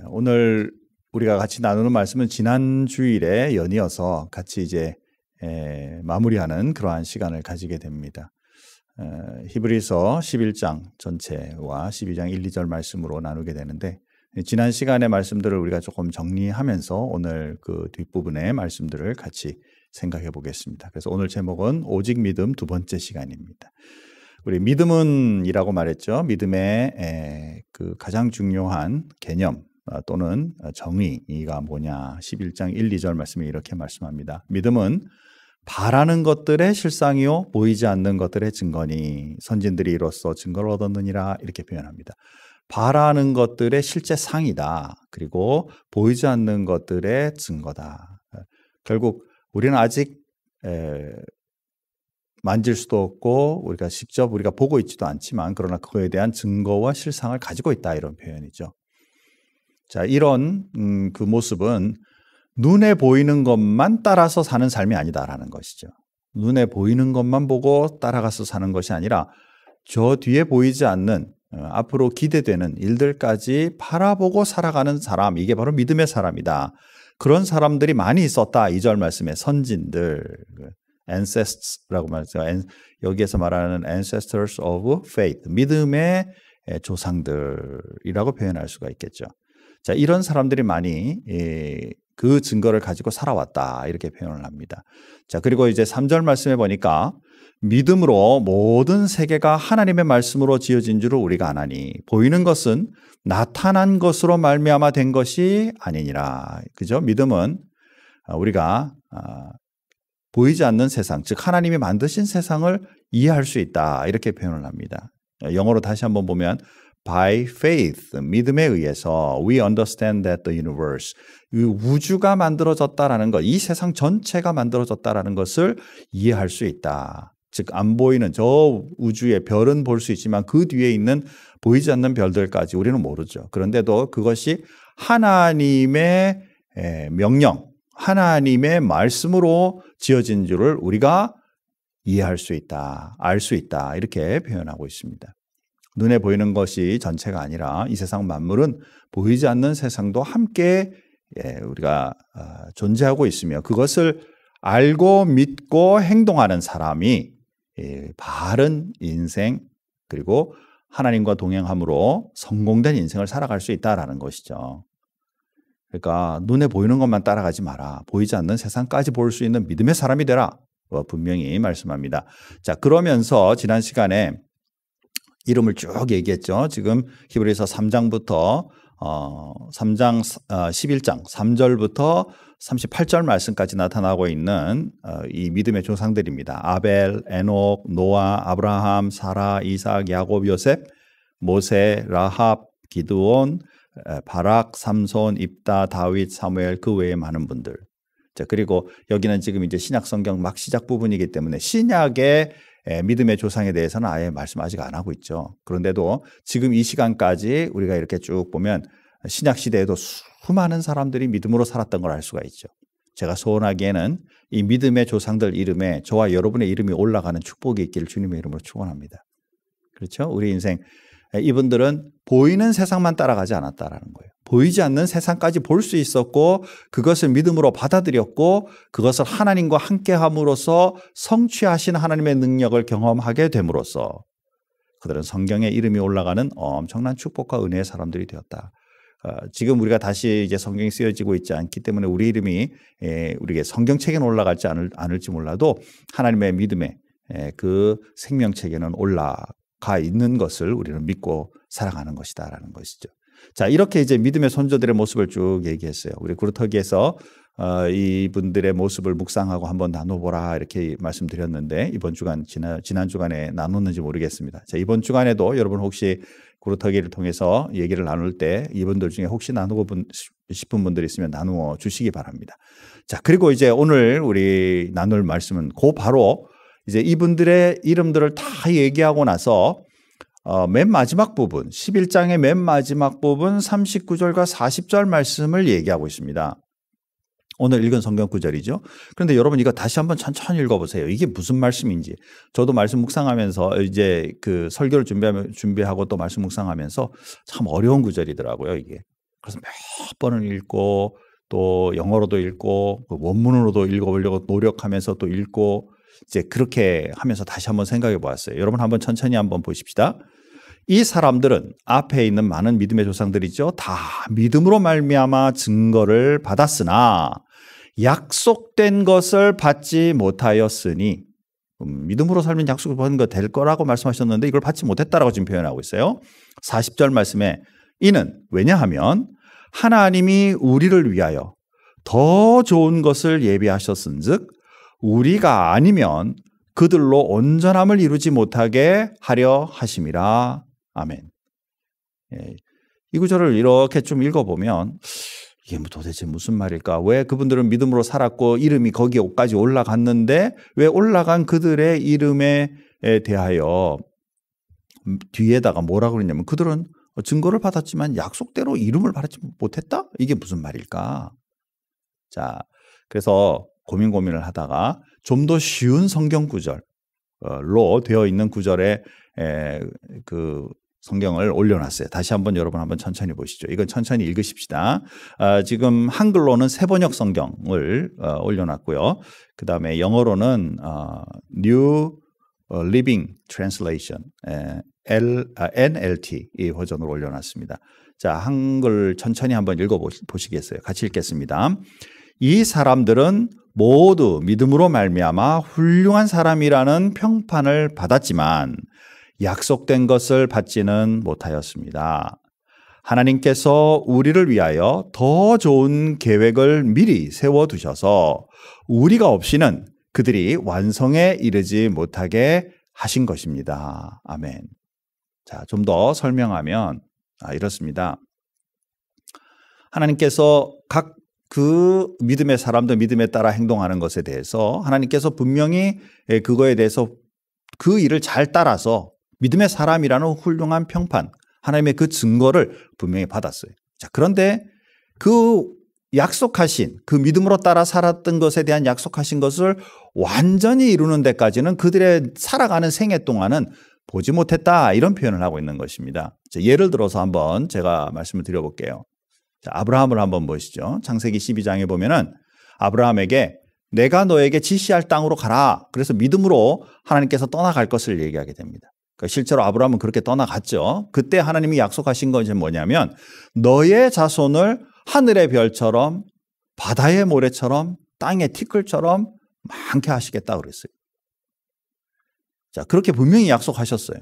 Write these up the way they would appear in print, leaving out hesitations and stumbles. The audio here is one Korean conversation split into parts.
오늘 우리가 같이 나누는 말씀은 지난 주일에 연이어서 같이 이제 마무리하는 그러한 시간을 가지게 됩니다. 히브리서 11장 전체와 12장 1, 2절 말씀으로 나누게 되는데, 지난 시간의 말씀들을 우리가 조금 정리하면서 오늘 그 뒷부분의 말씀들을 같이 생각해 보겠습니다. 그래서 오늘 제목은 오직 믿음 두 번째 시간입니다. 우리 믿음은이라고 말했죠. 믿음의 그 가장 중요한 개념 또는 정의가 뭐냐. 11장 1, 2절 말씀이 이렇게 말씀합니다. 믿음은 바라는 것들의 실상이요 보이지 않는 것들의 증거니 선진들이 이로써 증거를 얻었느니라, 이렇게 표현합니다. 바라는 것들의 실제 상이다. 그리고 보이지 않는 것들의 증거다. 결국 우리는 아직 만질 수도 없고 우리가 직접 우리가 보고 있지도 않지만, 그러나 그거에 대한 증거와 실상을 가지고 있다, 이런 표현이죠. 자, 이런 그 모습은 눈에 보이는 것만 따라서 사는 삶이 아니다라는 것이죠. 눈에 보이는 것만 보고 따라가서 사는 것이 아니라 저 뒤에 보이지 않는 앞으로 기대되는 일들까지 바라보고 살아가는 사람, 이게 바로 믿음의 사람이다. 그런 사람들이 많이 있었다. 2절 말씀에 선진들, ancestors라고 말하죠. 여기에서 말하는 ancestors of faith, 믿음의 조상들이라고 표현할 수가 있겠죠. 자, 이런 사람들이 많이 그 증거를 가지고 살아왔다, 이렇게 표현을 합니다. 자, 그리고 이제 3절 말씀에 보니까 믿음으로 모든 세계가 하나님의 말씀으로 지어진 줄을 우리가 아나니 보이는 것은 나타난 것으로 말미암아 된 것이 아니니라. 그죠? 믿음은 우리가 보이지 않는 세상, 즉 하나님이 만드신 세상을 이해할 수 있다, 이렇게 표현을 합니다. 영어로 다시 한번 보면 by faith, 믿음에 의해서 we understand that the universe, 이 우주가 만들어졌다라는 것, 이 세상 전체가 만들어졌다라는 것을 이해할 수 있다. 즉 안 보이는 저 우주의 별은 볼 수 있지만 그 뒤에 있는 보이지 않는 별들까지 우리는 모르죠. 그런데도 그것이 하나님의 명령, 하나님의 말씀으로 지어진 줄을 우리가 이해할 수 있다, 알 수 있다, 이렇게 표현하고 있습니다. 눈에 보이는 것이 전체가 아니라 이 세상 만물은 보이지 않는 세상도 함께 우리가 존재하고 있으며, 그것을 알고 믿고 행동하는 사람이 바른 인생, 그리고 하나님과 동행함으로 성공된 인생을 살아갈 수 있다라는 것이죠. 그러니까 눈에 보이는 것만 따라가지 마라. 보이지 않는 세상까지 볼 수 있는 믿음의 사람이 되라. 분명히 말씀합니다. 자, 그러면서 지난 시간에 이름을 쭉 얘기했죠. 지금 히브리서 3장부터 11장 3절부터 38절 말씀까지 나타나고 있는 이 믿음의 조상들입니다. 아벨, 에녹, 노아, 아브라함, 사라, 이삭, 야곱, 요셉, 모세, 라합, 기드온, 바락, 삼손, 입다, 다윗, 사무엘, 그 외에 많은 분들. 자, 그리고 여기는 지금 이제 신약 성경 막 시작 부분이기 때문에 신약의 믿음의 조상에 대해서는 아예 말씀 아직 안 하고 있죠. 그런데도 지금 이 시간까지 우리가 이렇게 쭉 보면 신약 시대에도 수많은 사람들이 믿음으로 살았던 걸 알 수가 있죠. 제가 소원하기에는 이 믿음의 조상들 이름에 저와 여러분의 이름이 올라가는 축복이 있기를 주님의 이름으로 축원합니다. 그렇죠? 우리 인생, 이분들은 보이는 세상만 따라가지 않았다라는 거예요. 보이지 않는 세상까지 볼 수 있었고 그것을 믿음으로 받아들였고 그것을 하나님과 함께함으로써 성취하신 하나님의 능력을 경험하게 됨으로써 그들은 성경에 이름이 올라가는 엄청난 축복과 은혜의 사람들이 되었다. 지금 우리가 다시 이제 성경이 쓰여지고 있지 않기 때문에 우리 이름이 우리에게 성경책에는 올라갈지 않을지 몰라도 하나님의 믿음의 그 생명책에는 올라가 있는 것을 우리는 믿고 살아가는 것이다라는 것이죠. 자, 이렇게 이제 믿음의 선조들의 모습을 쭉 얘기했어요. 우리 구루터기에서 이분들의 모습을 묵상하고 한번 나눠보라, 이렇게 말씀드렸는데 이번 주간 지난 주간에 나눴는지 모르겠습니다. 자, 이번 주간에도 여러분 혹시 구루터기를 통해서 얘기를 나눌 때 이분들 중에 혹시 나누고 싶은 분들이 있으면 나누어 주시기 바랍니다. 자, 그리고 이제 오늘 우리 나눌 말씀은 바로 이제 이분들의 이름들을 다 얘기하고 나서 맨 마지막 부분, 11장의 맨 마지막 부분 39절과 40절 말씀을 얘기하고 있습니다. 오늘 읽은 성경 구절이죠. 그런데 여러분 이거 다시 한번 천천히 읽어보세요. 이게 무슨 말씀인지. 저도 말씀 묵상하면서 이제 그 설교를 준비하고 또 말씀 묵상하면서 참 어려운 구절이더라고요, 이게. 그래서 몇 번을 읽고 또 영어로도 읽고 원문으로도 읽어보려고 노력하면서 또 읽고 이제 그렇게 하면서 다시 한번 생각해 보았어요. 여러분 한번 천천히 한번 보십시다. 이 사람들은 앞에 있는 많은 믿음의 조상들이죠. 다 믿음으로 말미암아 증거를 받았으나 약속된 것을 받지 못하였으니 믿음으로 살면 약속을 받는 거 될 거라고 말씀하셨는데 이걸 받지 못했다라고 지금 표현하고 있어요. 40절 말씀에 이는 왜냐하면 하나님이 우리를 위하여 더 좋은 것을 예비하셨은즉 우리가 아니면 그들로 온전함을 이루지 못하게 하려 하심이라. 아멘. 예, 이 구절을 이렇게 좀 읽어보면 이게 도대체 무슨 말일까? 왜 그분들은 믿음으로 살았고 이름이 거기까지 올라갔는데 왜 올라간 그들의 이름에 대하여 뒤에다가 뭐라고 그러냐면 그들은 증거를 받았지만 약속대로 이름을 받지 못했다? 이게 무슨 말일까? 자, 그래서 고민을 하다가 좀 더 쉬운 성경 구절로 되어 있는 구절에 그 성경을 올려놨어요. 다시 한번 여러분 한번 천천히 보시죠. 이건 천천히 읽으십시다. 지금 한글로는 새번역 성경을 올려놨고요. 그 다음에 영어로는 New Living Translation NLT 이 버전으로 올려놨습니다. 자, 한글 천천히 한번 읽어보시겠어요? 같이 읽겠습니다. 이 사람들은 모두 믿음으로 말미암아 훌륭한 사람이라는 평판을 받았지만 약속된 것을 받지는 못하였습니다. 하나님께서 우리를 위하여 더 좋은 계획을 미리 세워두셔서 우리가 없이는 그들이 완성에 이르지 못하게 하신 것입니다. 아멘. 자, 좀 더 설명하면 이렇습니다. 하나님께서 각 그 믿음의 사람들 믿음에 따라 행동하는 것에 대해서 하나님께서 분명히 그거에 대해서 그 일을 잘 따라서 믿음의 사람이라는 훌륭한 평판, 하나님의 그 증거를 분명히 받았어요. 자, 그런데 그 약속하신 그 믿음으로 따라 살았던 것에 대한 약속하신 것을 완전히 이루는 데까지는 그들의 살아가는 생애 동안은 보지 못했다 이런 표현을 하고 있는 것입니다. 자, 예를 들어서 한번 제가 말씀을 드려볼게요. 자, 아브라함을 한번 보시죠. 창세기 12장에 보면은 아브라함에게 내가 너에게 지시할 땅으로 가라. 그래서 믿음으로 하나님께서 떠나갈 것을 얘기하게 됩니다. 그러니까 실제로 아브라함은 그렇게 떠나갔죠. 그때 하나님이 약속하신 것이 뭐냐면 너의 자손을 하늘의 별처럼 바다의 모래처럼 땅의 티끌처럼 많게 하시겠다 그랬어요. 자, 그렇게 분명히 약속하셨어요.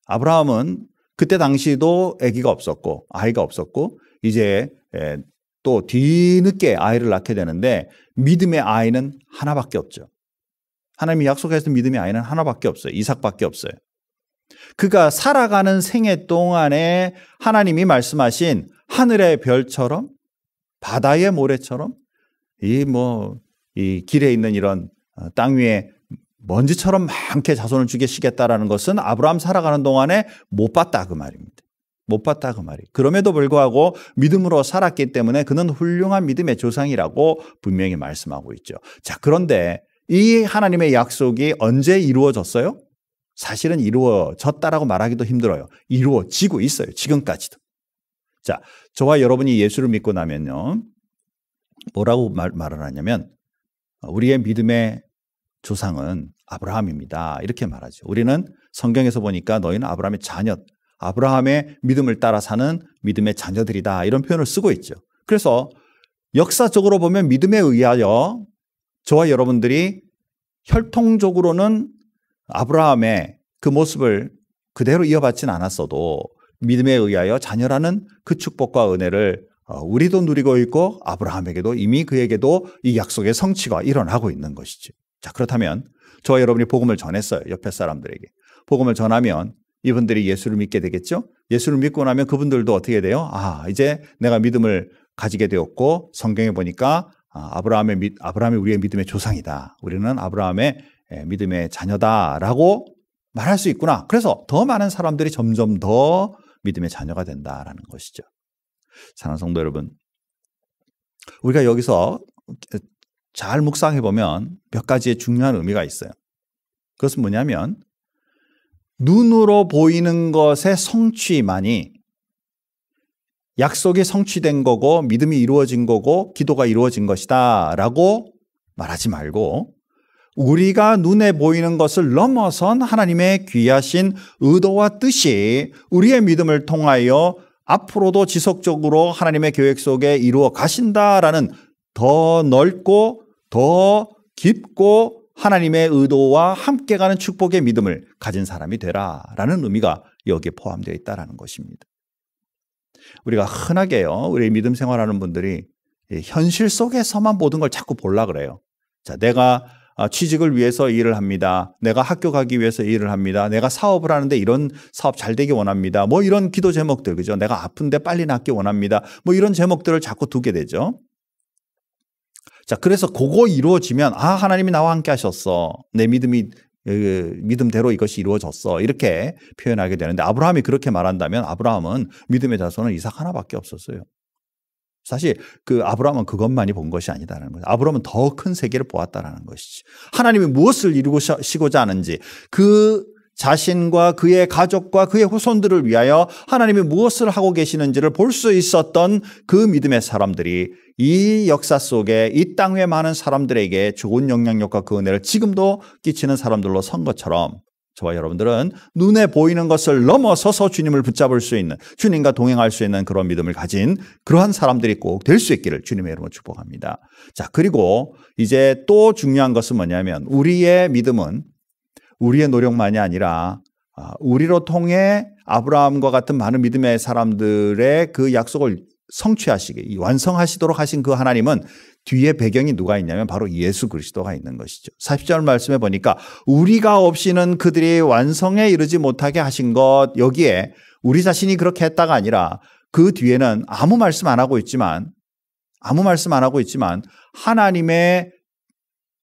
아브라함은 그때 당시도 아기가 없었고 아이가 없었고 이제 또 뒤늦게 아이를 낳게 되는데 믿음의 아이는 하나밖에 없죠. 하나님이 약속하신 믿음의 아이는 하나밖에 없어요. 이삭밖에 없어요. 그가 살아가는 생애 동안에 하나님이 말씀하신 하늘의 별처럼 바다의 모래처럼 이 길에 있는 이런 땅 위에 먼지처럼 많게 자손을 주시겠다라는 것은 아브라함 살아가는 동안에 못 봤다 그 말입니다. 못 봤다 그 말이에요. 그럼에도 불구하고 믿음으로 살았기 때문에 그는 훌륭한 믿음의 조상이라고 분명히 말씀하고 있죠. 자, 그런데 이 하나님의 약속이 언제 이루어졌어요? 사실은 이루어졌다라고 말하기도 힘들어요. 이루어지고 있어요. 지금까지도. 자, 저와 여러분이 예수를 믿고 나면요. 뭐라고 말을 하냐면 우리의 믿음의 조상은 아브라함입니다. 이렇게 말하죠. 우리는 성경에서 보니까 너희는 아브라함의 자녀, 아브라함의 믿음을 따라 사는 믿음의 자녀들이다. 이런 표현을 쓰고 있죠. 그래서 역사적으로 보면 믿음에 의하여 저와 여러분들이 혈통적으로는 아브라함의 그 모습을 그대로 이어받지는 않았어도 믿음에 의하여 자녀라는 그 축복과 은혜를 우리도 누리고 있고 아브라함에게도 이미 그에게도 이 약속의 성취가 일어나고 있는 것이죠. 자, 그렇다면 저와 여러분이 복음을 전했어요. 옆에 사람들에게. 복음을 전하면 이분들이 예수를 믿게 되겠죠? 예수를 믿고 나면 그분들도 어떻게 돼요? 이제 내가 믿음을 가지게 되었고 성경에 보니까 아브라함이 우리의 믿음의 조상이다. 우리는 아브라함의 믿음의 자녀다라고 말할 수 있구나. 그래서 더 많은 사람들이 점점 더 믿음의 자녀가 된다라는 것이죠. 사랑하는 성도 여러분, 우리가 여기서 잘 묵상해 보면 몇 가지의 중요한 의미가 있어요. 그것은 뭐냐면 눈으로 보이는 것의 성취만이 약속이 성취된 거고 믿음이 이루어진 거고 기도가 이루어진 것이다 라고 말하지 말고 우리가 눈에 보이는 것을 넘어선 하나님의 귀하신 의도와 뜻이 우리의 믿음을 통하여 앞으로도 지속적으로 하나님의 계획 속에 이루어 가신다라는 더 넓고 더 깊고 하나님의 의도와 함께 가는 축복의 믿음을 가진 사람이 되라라는 의미가 여기에 포함되어 있다는 것입니다. 우리가 흔하게요, 우리 믿음 생활하는 분들이 현실 속에서만 모든 걸 자꾸 보려고 그래요. 자, 내가 취직을 위해서 일을 합니다. 내가 학교 가기 위해서 일을 합니다. 내가 사업을 하는데 이런 사업 잘 되기 원합니다. 뭐 이런 기도 제목들, 그죠? 내가 아픈데 빨리 낫기 원합니다. 뭐 이런 제목들을 자꾸 두게 되죠. 자, 그래서 그거 이루어지면 하나님이 나와 함께 하셨어. 내 믿음대로 이것이 이루어졌어. 이렇게 표현하게 되는데 아브라함이 그렇게 말한다면 아브라함은 믿음의 자손은 이삭 하나밖에 없었어요. 사실 아브라함은 그것만이 본 것이 아니다라는 거예요. 아브라함은 더 큰 세계를 보았다라는 것이지. 하나님이 무엇을 이루시고자 하는지, 그 자신과 그의 가족과 그의 후손들을 위하여 하나님이 무엇을 하고 계시는지를 볼 수 있었던 그 믿음의 사람들이 이 역사 속에 이 땅 위에 많은 사람들에게 좋은 영향력과 그 은혜를 지금도 끼치는 사람들로 선 것처럼 저와 여러분들은 눈에 보이는 것을 넘어서서 주님을 붙잡을 수 있는, 주님과 동행할 수 있는 그런 믿음을 가진 그러한 사람들이 꼭 될 수 있기를 주님의 이름으로 축복합니다. 자, 그리고 이제 또 중요한 것은 뭐냐면 우리의 믿음은 우리의 노력만이 아니라 우리로 통해 아브라함과 같은 많은 믿음의 사람들의 그 약속을 성취하시게, 완성하시도록 하신 그 하나님은 뒤에 배경이 누가 있냐면 바로 예수 그리스도가 있는 것이죠. 40절 말씀에 보니까 우리가 없이는 그들이 완성에 이르지 못하게 하신 것, 여기에 우리 자신이 그렇게 했다가 아니라 그 뒤에는 아무 말씀 안 하고 있지만 하나님의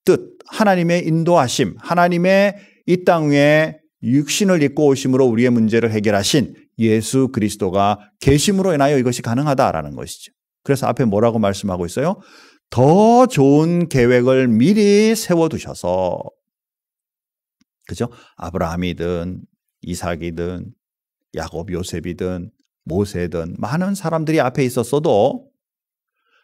뜻, 하나님의 인도하심, 하나님의 이 땅 위에 육신을 입고 오심으로 우리의 문제를 해결하신 예수 그리스도가 계심으로 인하여 이것이 가능하다라는 것이죠. 그래서 앞에 뭐라고 말씀하고 있어요? 더 좋은 계획을 미리 세워두셔서, 그죠? 아브라함이든 이삭이든 야곱, 요셉이든 모세든 많은 사람들이 앞에 있었어도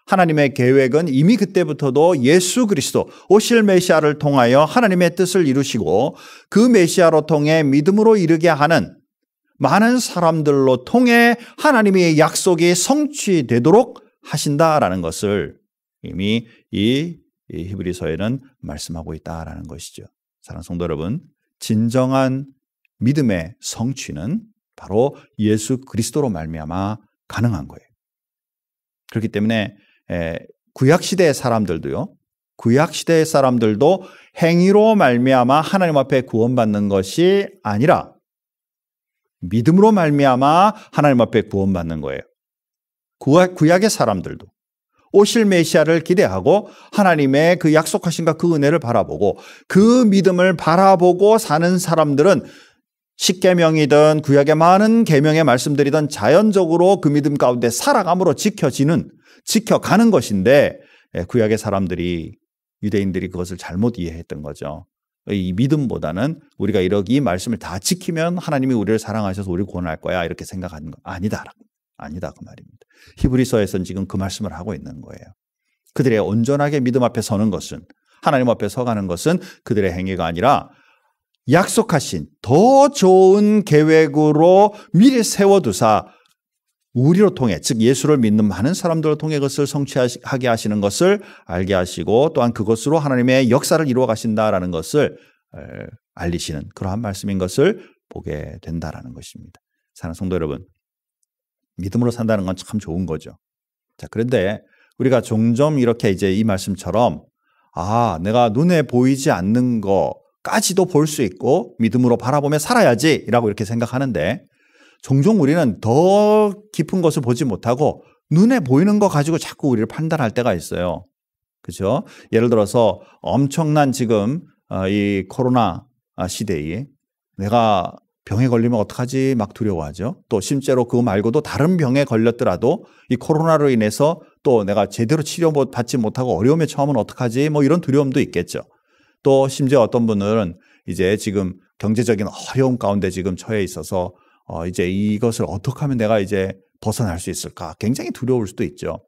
하나님의 계획은 이미 그때부터도 예수 그리스도 오실 메시아를 통하여 하나님의 뜻을 이루시고 그 메시아로 통해 믿음으로 이르게 하는 많은 사람들로 통해 하나님의 약속이 성취되도록 하신다라는 것을 이미 이 히브리서에는 말씀하고 있다라는 것이죠. 사랑하는 성도 여러분, 진정한 믿음의 성취는 바로 예수 그리스도로 말미암아 가능한 거예요. 그렇기 때문에 구약시대의 사람들도요, 구약시대의 사람들도 행위로 말미암아 하나님 앞에 구원받는 것이 아니라 믿음으로 말미암아 하나님 앞에 구원받는 거예요. 구약의 사람들도 오실 메시아를 기대하고 하나님의 그 약속하신가 그 은혜를 바라보고 그 믿음을 바라보고 사는 사람들은 십계명이든 구약의 많은 계명의 말씀들이든 자연적으로 그 믿음 가운데 살아감으로 지켜가는 것인데 구약의 사람들이, 유대인들이 그것을 잘못 이해했던 거죠. 이 믿음보다는 우리가 이 말씀을 다 지키면 하나님이 우리를 사랑하셔서 우리를 구원할 거야 이렇게 생각하는 거 아니다 그 말입니다. 히브리서에서는 지금 그 말씀을 하고 있는 거예요. 그들의 온전하게 믿음 앞에 서는 것은, 하나님 앞에 서가는 것은 그들의 행위가 아니라 약속하신 더 좋은 계획으로 미리 세워두사 우리로 통해, 즉 예수를 믿는 많은 사람들을 통해 그것을 성취하게 하시는 것을 알게 하시고 또한 그것으로 하나님의 역사를 이루어 가신다라는 것을 알리시는 그러한 말씀인 것을 보게 된다라는 것입니다. 사랑하는 성도 여러분, 믿음으로 산다는 건 참 좋은 거죠. 자, 그런데 우리가 종종 이렇게 이제 이 말씀처럼 내가 눈에 보이지 않는 거까지도 볼 수 있고 믿음으로 바라보며 살아야지라고 이렇게 생각하는데 종종 우리는 더 깊은 것을 보지 못하고 눈에 보이는 거 가지고 자꾸 우리를 판단할 때가 있어요. 그렇죠? 예를 들어서 엄청난 지금 이 코로나 시대에 내가 병에 걸리면 어떡하지 막 두려워하죠. 또 실제로 그거 말고도 다른 병에 걸렸더라도 이 코로나로 인해서 또 내가 제대로 치료받지 못하고 어려움에 처하면 어떡하지 뭐 이런 두려움도 있겠죠. 또 심지어 어떤 분들은 이제 지금 경제적인 어려움 가운데 지금 처해 있어서 이제 이것을 어떻게 하면 내가 이제 벗어날 수 있을까? 굉장히 두려울 수도 있죠.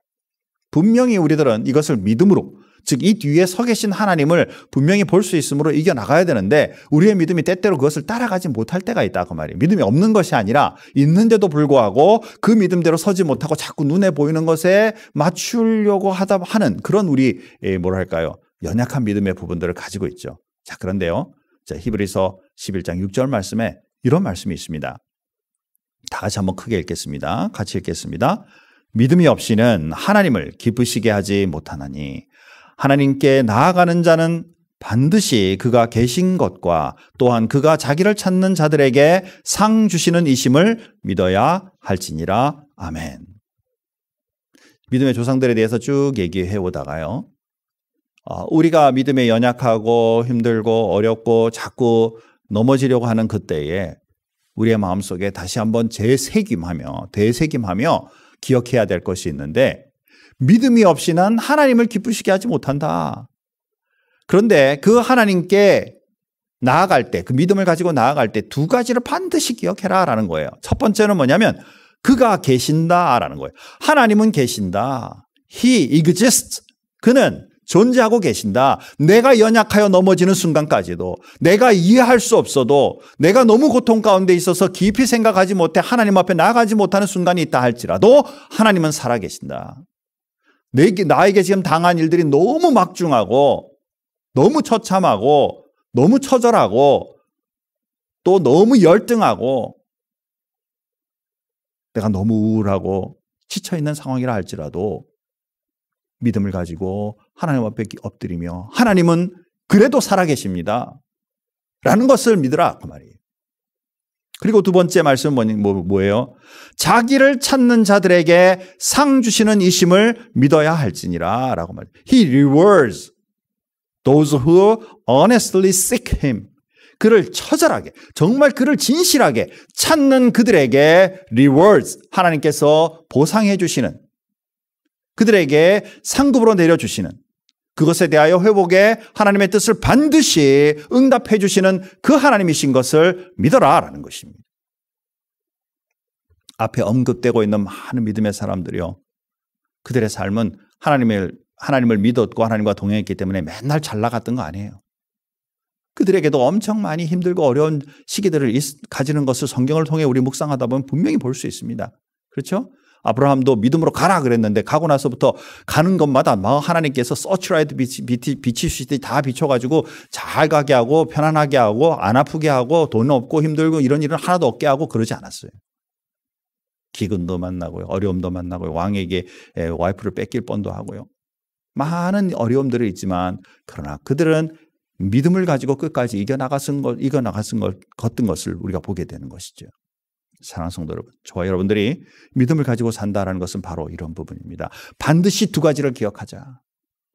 분명히 우리들은 이것을 믿음으로, 즉 이 뒤에 서 계신 하나님을 분명히 볼 수 있으므로 이겨나가야 되는데 우리의 믿음이 때때로 그것을 따라가지 못할 때가 있다 그 말이에요. 믿음이 없는 것이 아니라 있는데도 불구하고 그 믿음대로 서지 못하고 자꾸 눈에 보이는 것에 맞추려고 하는 그런 우리 뭐랄까요? 연약한 믿음의 부분들을 가지고 있죠. 자, 그런데요. 자, 히브리서 11장 6절 말씀에 이런 말씀이 있습니다. 다 같이 한번 크게 읽겠습니다. 같이 읽겠습니다. 믿음이 없이는 하나님을 기쁘시게 하지 못하나니 하나님께 나아가는 자는 반드시 그가 계신 것과 또한 그가 자기를 찾는 자들에게 상 주시는 이심을 믿어야 할지니라. 아멘. 믿음의 조상들에 대해서 쭉 얘기해 오다가요. 우리가 믿음에 연약하고 힘들고 어렵고 자꾸 넘어지려고 하는 그때에 우리의 마음속에 다시 한번 되새김하며 기억해야 될 것이 있는데 믿음이 없이는 하나님을 기쁘시게 하지 못한다. 그런데 그 하나님께 나아갈 때, 그 믿음을 가지고 나아갈 때 두 가지를 반드시 기억해라라는 거예요. 첫 번째는 뭐냐면 그가 계신다라는 거예요. 하나님은 계신다. He exists. 그는 존재하고 계신다. 내가 연약하여 넘어지는 순간까지도, 내가 이해할 수 없어도, 내가 너무 고통 가운데 있어서 깊이 생각하지 못해 하나님 앞에 나아가지 못하는 순간이 있다 할지라도 하나님은 살아계신다. 나에게 지금 당한 일들이 너무 막중하고 너무 처참하고 너무 처절하고 또 너무 열등하고 내가 너무 우울하고 지쳐있는 상황이라 할지라도 믿음을 가지고 하나님 앞에 엎드리며 하나님은 그래도 살아계십니다 라는 것을 믿으라 그 말이에요. 그리고 두 번째 말씀은 뭐예요? 자기를 찾는 자들에게 상 주시는 이심을 믿어야 할지니라 라고 말해요. He rewards those who honestly seek him. 그를 처절하게, 정말 그를 진실하게 찾는 그들에게 rewards, 하나님께서 보상해 주시는, 그들에게 상급으로 내려주시는, 그것에 대하여 회복에 하나님의 뜻을 반드시 응답해 주시는 그 하나님이신 것을 믿어라라는 것입니다. 앞에 언급되고 있는 많은 믿음의 사람들이요, 그들의 삶은 하나님을 믿었고 하나님과 동행했기 때문에 맨날 잘 나갔던 거 아니에요. 그들에게도 엄청 많이 힘들고 어려운 시기들을 가지는 것을 성경을 통해 우리 묵상하다 보면 분명히 볼 수 있습니다. 그렇죠? 아브라함도 믿음으로 가라 그랬는데 가고 나서부터 가는 것마다 하나님께서 서치라이트 비치시듯이 다 비춰가지고 잘 가게 하고 편안하게 하고 안 아프게 하고 돈 없고 힘들고 이런 일은 하나도 없게 하고 그러지 않았어요. 기근도 만나고요, 어려움도 만나고요, 왕에게 와이프를 뺏길 뻔도 하고요. 많은 어려움들이 있지만 그러나 그들은 믿음을 가지고 끝까지 이겨나갔던 것을 우리가 보게 되는 것이죠. 사랑하는 성도 여러분, 저와 여러분들이 믿음을 가지고 산다는 것은 바로 이런 부분입니다. 반드시 두 가지를 기억하자.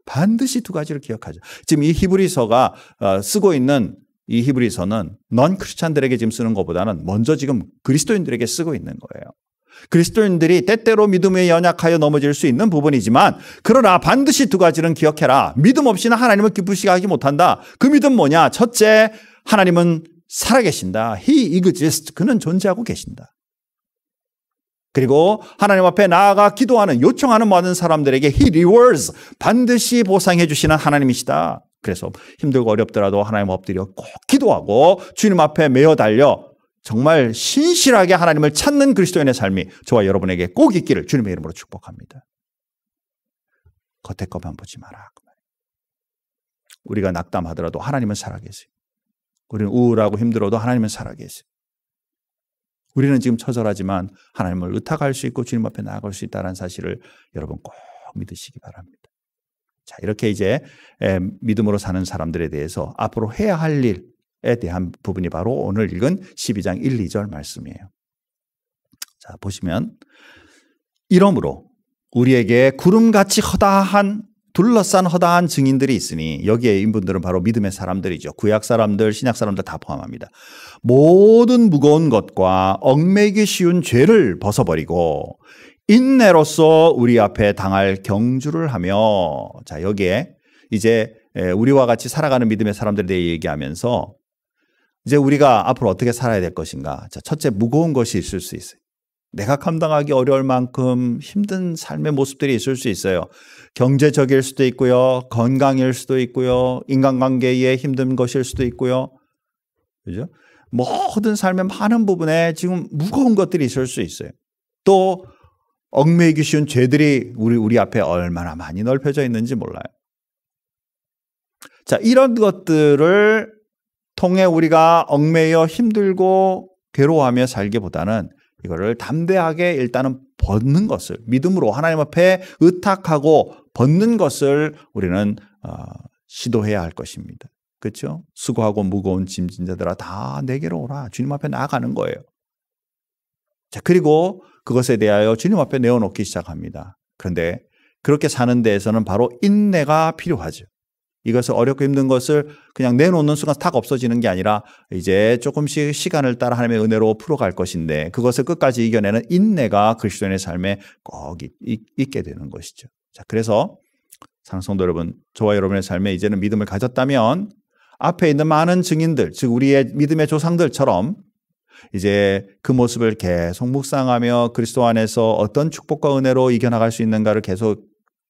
반드시 두 가지를 기억하자. 지금 이 히브리서가 쓰고 있는 이 히브리서는 넌 크리스찬들에게 지금 쓰는 것보다는 먼저 지금 그리스도인들에게 쓰고 있는 거예요. 그리스도인들이 때때로 믿음에 연약하여 넘어질 수 있는 부분이지만 그러나 반드시 두 가지는 기억해라. 믿음 없이는 하나님을 기쁘시게 하지 못한다. 그 믿음 뭐냐? 첫째, 하나님은 살아계신다. He exists. 그는 존재하고 계신다. 그리고 하나님 앞에 나아가 기도하는, 요청하는 모든 사람들에게 He rewards. 반드시 보상해 주시는 하나님이시다. 그래서 힘들고 어렵더라도 하나님 엎드려 꼭 기도하고 주님 앞에 메어 달려 정말 신실하게 하나님을 찾는 그리스도인의 삶이 저와 여러분에게 꼭 있기를 주님의 이름으로 축복합니다. 겉에 것만 보지 마라. 우리가 낙담하더라도 하나님은 살아계세요. 우리는 우울하고 힘들어도 하나님은 살아계세요. 우리는 지금 처절하지만 하나님을 의탁할 수 있고 주님 앞에 나아갈 수 있다는 사실을 여러분 꼭 믿으시기 바랍니다. 자, 이렇게 이제 믿음으로 사는 사람들에 대해서 앞으로 해야 할 일에 대한 부분이 바로 오늘 읽은 12장 1, 2절 말씀이에요. 자, 보시면 이러므로 우리에게 구름같이 둘러싼 허다한 증인들이 있으니, 여기에 인분들은 바로 믿음의 사람들이죠. 구약 사람들, 신약 사람들 다 포함합니다. 모든 무거운 것과 얽매이기 쉬운 죄를 벗어버리고 인내로서 우리 앞에 당할 경주를 하며, 자, 여기에 이제 우리와 같이 살아가는 믿음의 사람들에 대해 얘기하면서 이제 우리가 앞으로 어떻게 살아야 될 것인가. 자, 첫째, 무거운 것이 있을 수 있어요. 내가 감당하기 어려울 만큼 힘든 삶의 모습들이 있을 수 있어요. 경제적일 수도 있고요. 건강일 수도 있고요. 인간관계에 힘든 것일 수도 있고요. 그죠? 모든 삶의 많은 부분에 지금 무거운 것들이 있을 수 있어요. 또 얽매이기 쉬운 죄들이 우리 앞에 얼마나 많이 넓혀져 있는지 몰라요. 자, 이런 것들을 통해 우리가 얽매여 힘들고 괴로워하며 살기보다는 이거를 담대하게 일단은 벗는 것을, 믿음으로 하나님 앞에 의탁하고 벗는 것을 우리는 시도해야 할 것입니다. 그렇죠? 수고하고 무거운 짐진 자들아 다 내게로 오라. 주님 앞에 나아가는 거예요. 자, 그리고 그것에 대하여 주님 앞에 내어놓기 시작합니다. 그런데 그렇게 사는 데에서는 바로 인내가 필요하죠. 이것을 어렵고 힘든 것을 그냥 내놓는 순간 탁 없어지는 게 아니라 이제 조금씩 시간을 따라 하나님의 은혜로 풀어갈 것인데 그것을 끝까지 이겨내는 인내가 그리스도인의 삶에 꼭 있게 되는 것이죠. 자, 그래서 사랑하는 성도 여러분, 저와 여러분의 삶에 이제는 믿음을 가졌다면 앞에 있는 많은 증인들, 즉 우리의 믿음의 조상들처럼 이제 그 모습을 계속 묵상하며 그리스도 안에서 어떤 축복과 은혜로 이겨나갈 수 있는가를 계속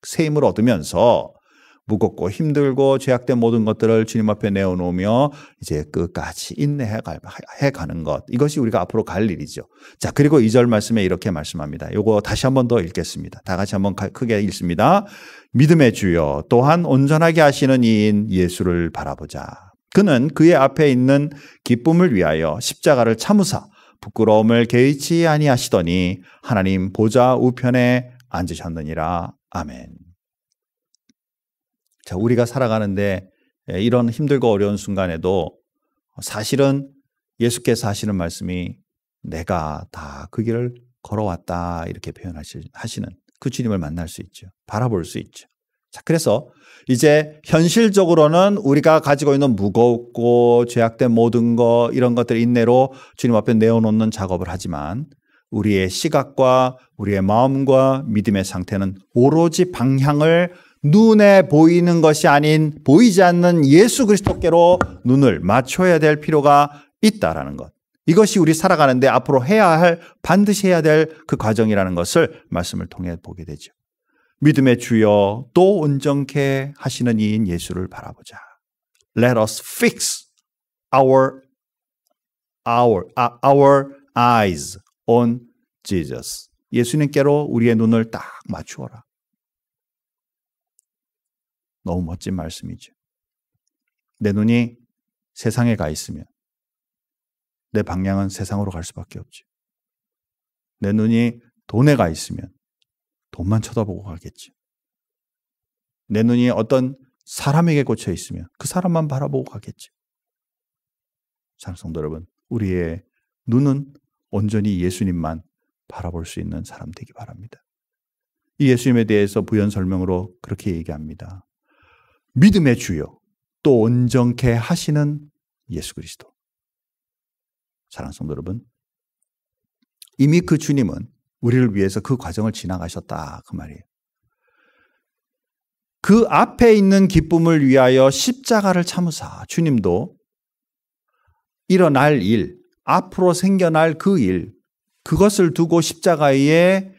새 힘을 얻으면서 무겁고 힘들고 죄악된 모든 것들을 주님 앞에 내어놓으며 이제 끝까지 인내해 가는 것. 이것이 우리가 앞으로 갈 일이죠. 자, 그리고 2절 말씀에 이렇게 말씀합니다. 요거 다시 한 번 더 읽겠습니다. 다 같이 한번 크게 읽습니다. 믿음의 주여 또한 온전하게 하시는 이인 예수를 바라보자. 그는 그의 앞에 있는 기쁨을 위하여 십자가를 참으사 부끄러움을 개의치 아니하시더니 하나님 보좌 우편에 앉으셨느니라. 아멘. 자, 우리가 살아가는데 이런 힘들고 어려운 순간에도 사실은 예수께서 하시는 말씀이 내가 다 그 길을 걸어왔다 이렇게 표현하시는 그 주님을 만날 수 있죠. 바라볼 수 있죠. 자, 그래서 이제 현실적으로는 우리가 가지고 있는 무겁고 죄악된 모든 것 이런 것들 인내로 주님 앞에 내어놓는 작업을 하지만 우리의 시각과 우리의 마음과 믿음의 상태는 오로지 방향을 눈에 보이는 것이 아닌 보이지 않는 예수 그리스도께로 눈을 맞춰야 될 필요가 있다라는 것. 이것이 우리 살아가는데 앞으로 반드시 해야 될 그 과정이라는 것을 말씀을 통해 보게 되죠. 믿음의 주여 또 온전케 하시는 이인 예수를 바라보자. Let us fix our eyes on Jesus. 예수님께로 우리의 눈을 딱 맞추어라. 너무 멋진 말씀이죠. 내 눈이 세상에 가 있으면 내 방향은 세상으로 갈 수밖에 없죠. 내 눈이 돈에 가 있으면 돈만 쳐다보고 가겠죠. 내 눈이 어떤 사람에게 꽂혀 있으면 그 사람만 바라보고 가겠죠. 사랑하는 성도 여러분, 우리의 눈은 온전히 예수님만 바라볼 수 있는 사람 되기 바랍니다. 이 예수님에 대해서 부연 설명으로 그렇게 얘기합니다. 믿음의 주요 또 온전케 하시는 예수 그리스도. 사랑하는 성도 여러분, 이미 그 주님은 우리를 위해서 그 과정을 지나가셨다 그 말이에요. 그 앞에 있는 기쁨을 위하여 십자가를 참으사 주님도 일어날 일, 앞으로 생겨날 그 일, 그것을 두고 십자가의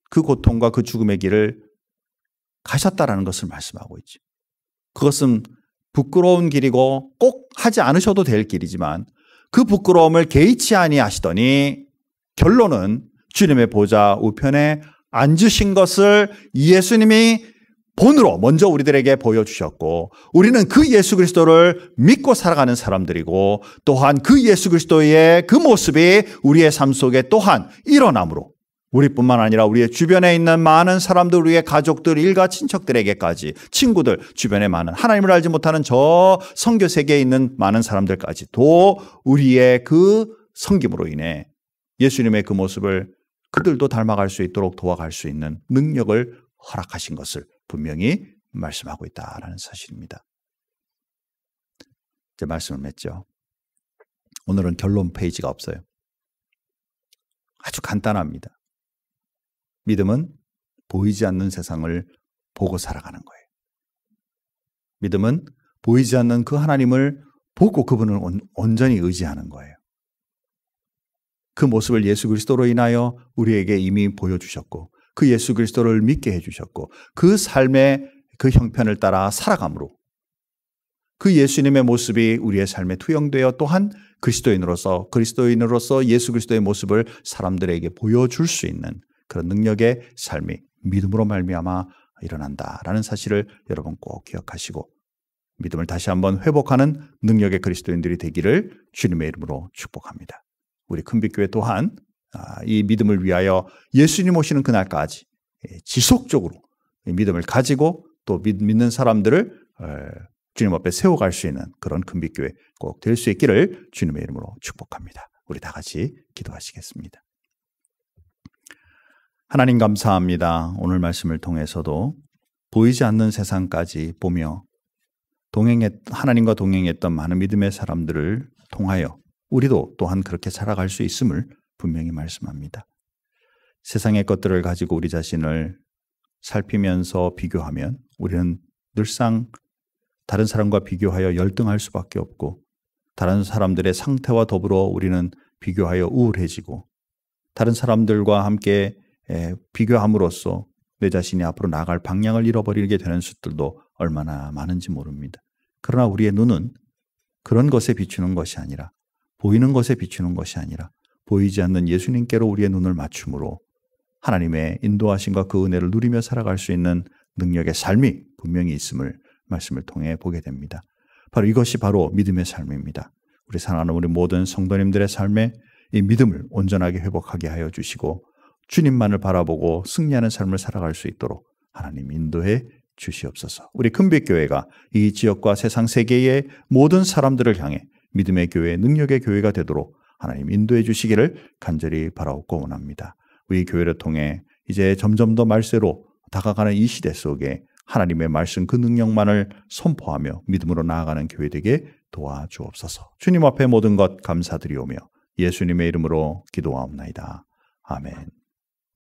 그 고통과 그 죽음의 길을 가셨다라는 것을 말씀하고 있죠. 그것은 부끄러운 길이고 꼭 하지 않으셔도 될 길이지만 그 부끄러움을 개의치 아니하시더니 결론은 주님의 보좌 우편에 앉으신 것을 예수님이 본으로 먼저 우리들에게 보여주셨고 우리는 그 예수 그리스도를 믿고 살아가는 사람들이고 또한 그 예수 그리스도의 그 모습이 우리의 삶 속에 또한 일어남으로 우리뿐만 아니라 우리의 주변에 있는 많은 사람들, 우리의 가족들, 일가 친척들에게까지, 친구들, 주변에 많은 하나님을 알지 못하는 저 선교 세계에 있는 많은 사람들까지도 우리의 그 섬김으로 인해 예수님의 그 모습을 그들도 닮아갈 수 있도록 도와갈 수 있는 능력을 허락하신 것을 분명히 말씀하고 있다라는 사실입니다. 이제 말씀을 맺죠. 오늘은 결론 페이지가 없어요. 아주 간단합니다. 믿음은 보이지 않는 세상을 보고 살아가는 거예요. 믿음은 보이지 않는 그 하나님을 보고 그분을 온전히 의지하는 거예요. 그 모습을 예수 그리스도로 인하여 우리에게 이미 보여주셨고 그 예수 그리스도를 믿게 해주셨고 그 삶의 그 형편을 따라 살아감으로 그 예수님의 모습이 우리의 삶에 투영되어 또한 그리스도인으로서 예수 그리스도의 모습을 사람들에게 보여줄 수 있는 그런 능력의 삶이 믿음으로 말미암아 일어난다라는 사실을 여러분 꼭 기억하시고 믿음을 다시 한번 회복하는 능력의 그리스도인들이 되기를 주님의 이름으로 축복합니다. 우리 큰빛교회 또한 이 믿음을 위하여 예수님 오시는 그날까지 지속적으로 믿음을 가지고 또 믿는 사람들을 주님 앞에 세워갈 수 있는 그런 큰빛교회 꼭 될 수 있기를 주님의 이름으로 축복합니다. 우리 다 같이 기도하시겠습니다. 하나님 감사합니다. 오늘 말씀을 통해서도 보이지 않는 세상까지 보며 하나님과 동행했던 많은 믿음의 사람들을 통하여 우리도 또한 그렇게 살아갈 수 있음을 분명히 말씀합니다. 세상의 것들을 가지고 우리 자신을 살피면서 비교하면 우리는 늘상 다른 사람과 비교하여 열등할 수밖에 없고 다른 사람들의 상태와 더불어 우리는 비교하여 우울해지고 다른 사람들과 함께 비교함으로써 내 자신이 앞으로 나아갈 방향을 잃어버리게 되는 수들도 얼마나 많은지 모릅니다. 그러나 우리의 눈은 그런 것에 비추는 것이 아니라 보이는 것에 비추는 것이 아니라 보이지 않는 예수님께로 우리의 눈을 맞춤으로 하나님의 인도하심과 그 은혜를 누리며 살아갈 수 있는 능력의 삶이 분명히 있음을 말씀을 통해 보게 됩니다. 바로 이것이 바로 믿음의 삶입니다. 우리 사랑하는 우리 모든 성도님들의 삶에 이 믿음을 온전하게 회복하게 하여 주시고 주님만을 바라보고 승리하는 삶을 살아갈 수 있도록 하나님 인도해 주시옵소서. 우리 큰빛교회가 이 지역과 세상 세계의 모든 사람들을 향해 믿음의 교회, 능력의 교회가 되도록 하나님 인도해 주시기를 간절히 바라옵고 원합니다. 우리 교회를 통해 이제 점점 더 말세로 다가가는 이 시대 속에 하나님의 말씀 그 능력만을 선포하며 믿음으로 나아가는 교회 되게 도와주옵소서. 주님 앞에 모든 것 감사드리오며 예수님의 이름으로 기도하옵나이다. 아멘.